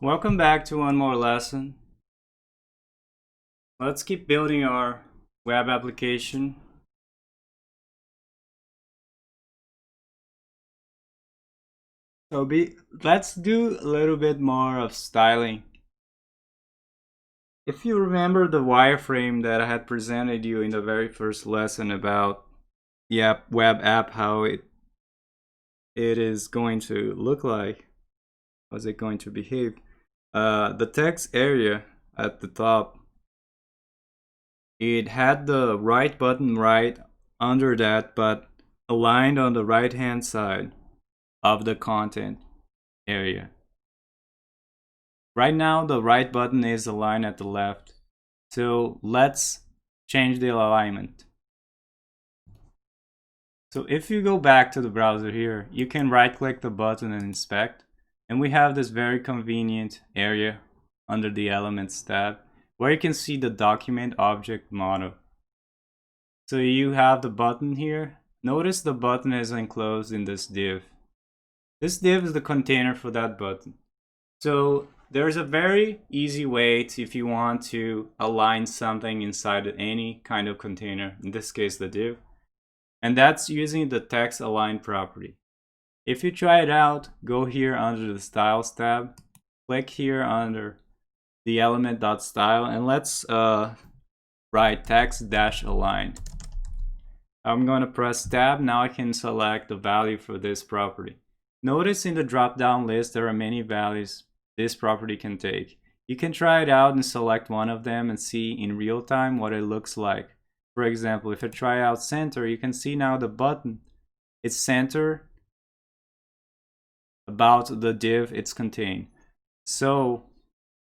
Welcome back to one more lesson. Let's keep building our web application. Let's do a little bit more of styling. If you remember the wireframe that I had presented you in the very first lesson about the web app, how it is going to look like, how's it going to behave, the text area at the top, it had the right button right under that, but aligned on the right hand side of the content area. Right now the right button is aligned at the left, so let's change the alignment. So if you go back to the browser here, you can right click the button and inspect, and we have this very convenient area under the Elements tab where you can see the document object model. So you have the button here. Notice the button is enclosed in this div. This div is the container for that button. So there's a very easy way to, if you want to align something inside any kind of container, in this case the div, and that's using the text align property. If you try it out, go here under the styles tab, click here under the element.style, and let's write text-align. I'm going to press tab. Now I can select the value for this property. Notice in the drop-down list there are many values this property can take. You can try it out and select one of them and see in real time what it looks like. For example, if I try out center, you can see now the button is centered about the div it's contained. So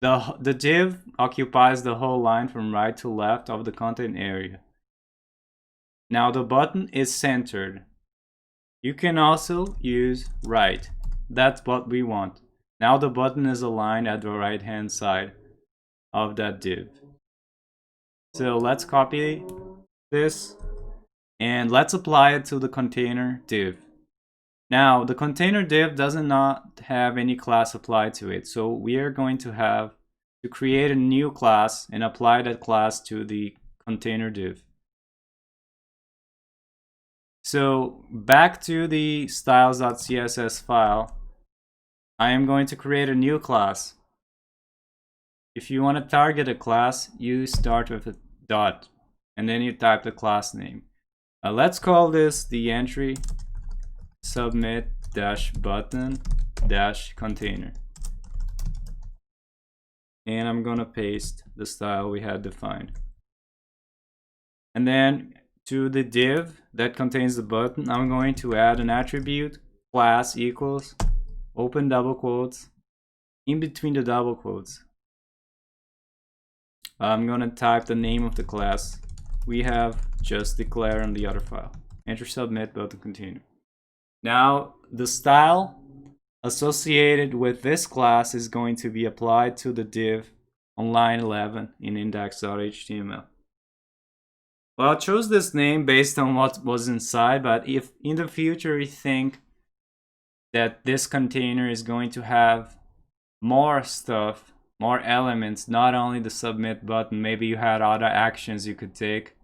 the div occupies the whole line from right to left of the content area. Now the button is centered. You can also use right. That's what we want. Now the button is aligned at the right hand side of that div. So let's copy this and let's apply it to the container div. Now the container div does not have any class applied to it, so we are going to have to create a new class and apply that class to the container div. So back to the styles.css file, I am going to create a new class. If you want to target a class, you start with a dot and then you type the class name. Let's call this the entry submit-button-container. And I'm gonna paste the style we had defined. And then to the div that contains the button, I'm going to add an attribute class equals open double quotes. In between the double quotes, I'm gonna type the name of the class we have just declared on the other file. Enter submit button container. Now the style associated with this class is going to be applied to the div on line 11 in index.html. Well, I chose this name based on what was inside, but if in the future you think that this container is going to have more stuff, more elements, not only the submit button, maybe you had other actions you could take,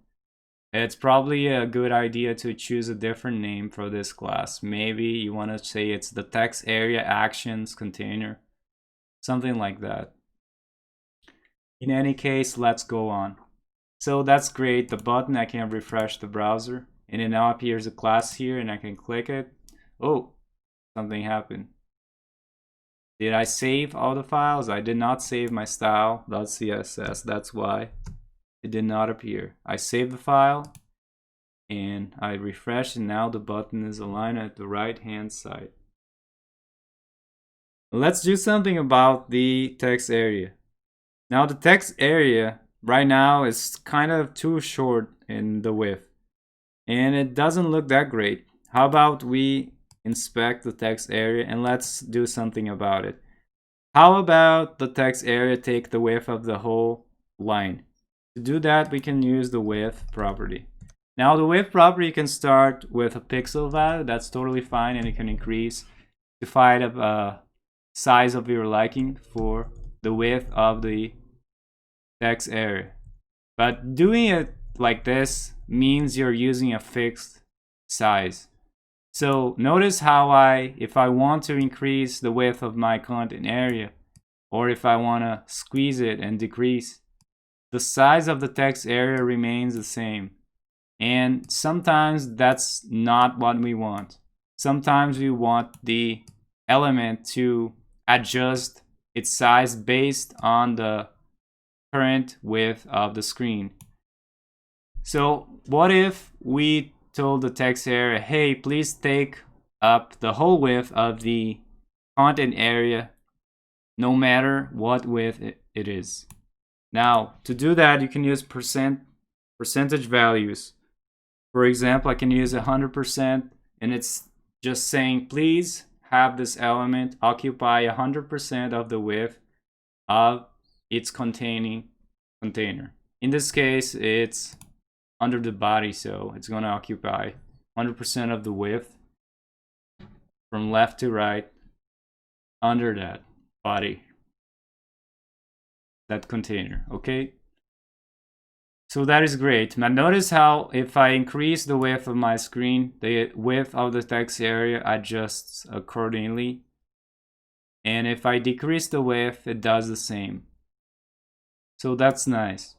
it's probably a good idea to choose a different name for this class. Maybe you want to say it's the text area actions container, something like that. In any case, let's go on. So that's great. The button, I can refresh the browser and it now appears a class here and I can click it. Oh, something happened. Did I save all the files? I did not save my style.css. That's why it did not appear. I saved the file and I refresh, and now the button is aligned at the right hand side. Let's do something about the text area. Now the text area right now is kind of too short in the width and it doesn't look that great. How about we inspect the text area and let's do something about it. How about the text area take the width of the whole line? To do that, we can use the width property. Now the width property can start with a pixel value. That's totally fine, and it can increase to 5 size of your liking for the width of the text area. But doing it like this means you're using a fixed size. So notice how if I want to increase the width of my content area, or if I want to squeeze it and decrease, the size of the text area remains the same. And sometimes that's not what we want. Sometimes we want the element to adjust its size based on the current width of the screen. So what if we told the text area, hey, please take up the whole width of the content area, no matter what width it is. Now, to do that, you can use percentage values. For example, I can use 100%, and it's just saying, please have this element occupy 100% of the width of its containing container. In this case, it's under the body, so it's going to occupy 100% of the width from left to right under that body, that container. Okay, so that is great. Now notice how if I increase the width of my screen, the width of the text area adjusts accordingly, and if I decrease the width, it does the same. So that's nice.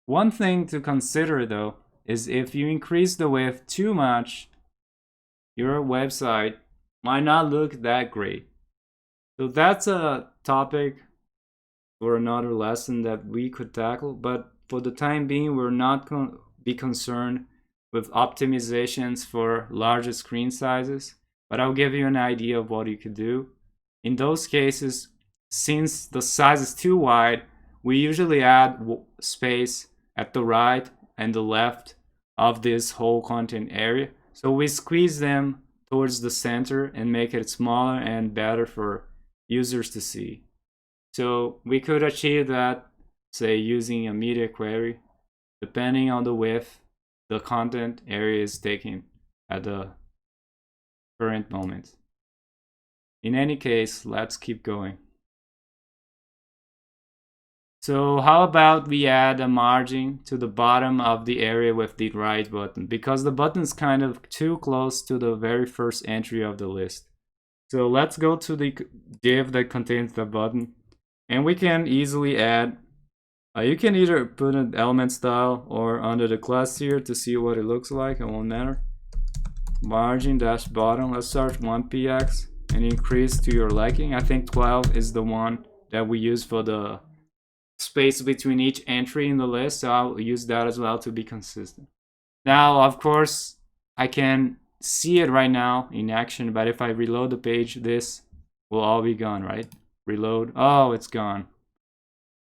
One thing to consider though is if you increase the width too much, your website might not look that great. So that's a topic for another lesson that we could tackle, but for the time being, we're not going to be concerned with optimizations for larger screen sizes, but I'll give you an idea of what you could do. In those cases, since the size is too wide, we usually add space at the right and the left of this whole content area. So we squeeze them towards the center and make it smaller and better for users to see. So we could achieve that, say, using a media query, depending on the width the content area is taking at the current moment. In any case, let's keep going. So how about we add a margin to the bottom of the area with the right button, because the button is kind of too close to the very first entry of the list. So let's go to the div that contains the button, and we can easily add, you can either put an element style or under the class here to see what it looks like, it won't matter. Margin dash bottom, let's start 1px and increase to your liking. I think 12 is the one that we use for the space between each entry in the list, so I'll use that as well to be consistent. Now, of course, I can see it right now in action, but if I reload the page, this will all be gone, right? Reload, oh, it's gone.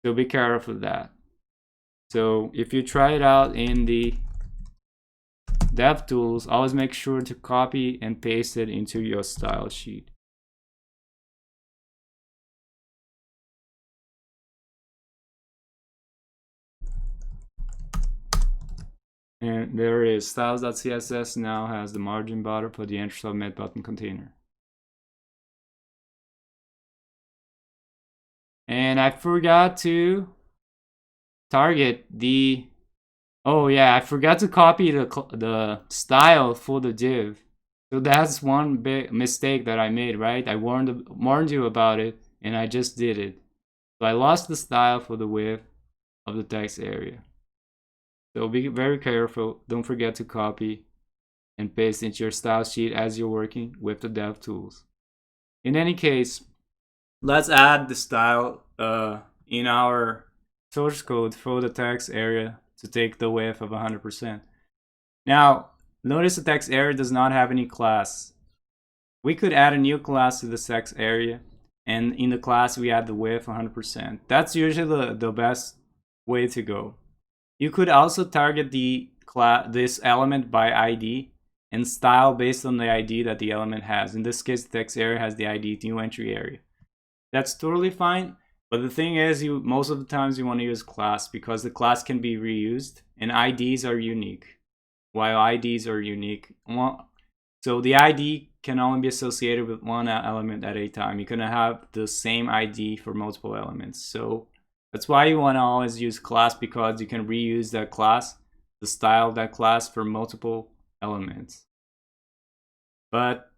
So be careful of that. So if you try it out in the DevTools, always make sure to copy and paste it into your style sheet. And there it is. Styles.css now has the margin border for the enter submit button container. And I forgot to target the, oh yeah, I forgot to copy the style for the div. So that's one big mistake that I made, right? I warned you about it, and I just did it. So I lost the style for the width of the text area. So be very careful. Don't forget to copy and paste into your style sheet as you're working with the DevTools. In any case, let's add the style in our source code for the text area to take the width of 100%. Now, notice the text area does not have any class. We could add a new class to the text area, and in the class we add the width 100%. That's usually the best way to go. You could also target this element by ID and style based on the ID that the element has. In this case, the text area has the ID new entry area. That's totally fine, but the thing is, most of the times you want to use class because the class can be reused and IDs are unique. While IDs are unique, so the ID can only be associated with one element at a time. You cannot have the same ID for multiple elements. So that's why you want to always use class, because you can reuse that class, the style of that class, for multiple elements. But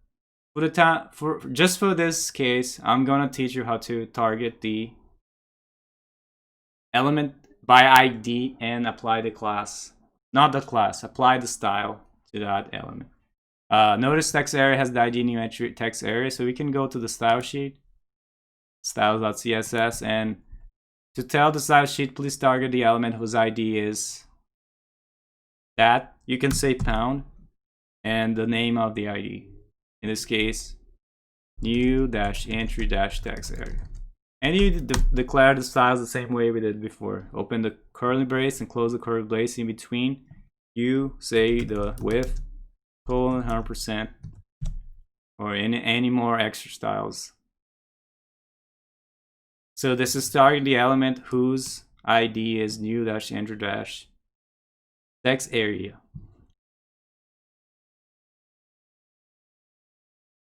for the time, just for this case, I'm gonna teach you how to target the element by ID and apply the class, not the class, apply the style to that element. Notice text area has the ID new entry text area, so we can go to the style sheet, styles.css, and to tell the style sheet, please target the element whose ID is that. You can say pound and the name of the ID. In this case, new-entry-text area. And you declare the styles the same way we did before. Open the curly brace and close the curly brace in between. You say the width, colon 100%, or any more extra styles. So this is targeting the element whose ID is new-entry-text area.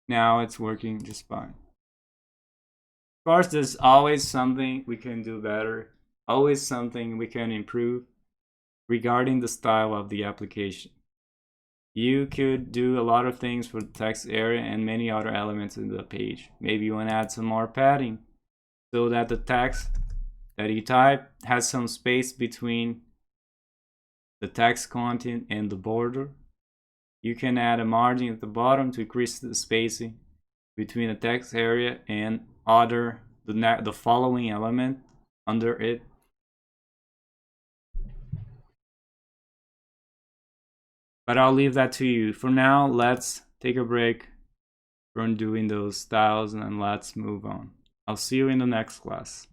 Now it's working just fine. Of course, there's always something we can do better, always something we can improve regarding the style of the application. You could do a lot of things for the text area and many other elements in the page. Maybe you want to add some more padding so that the text that you type has some space between the text content and the border. You can add a margin at the bottom to increase the spacing between the text area and the following element under it. But I'll leave that to you. For now, let's take a break from doing those styles and let's move on. I'll see you in the next class.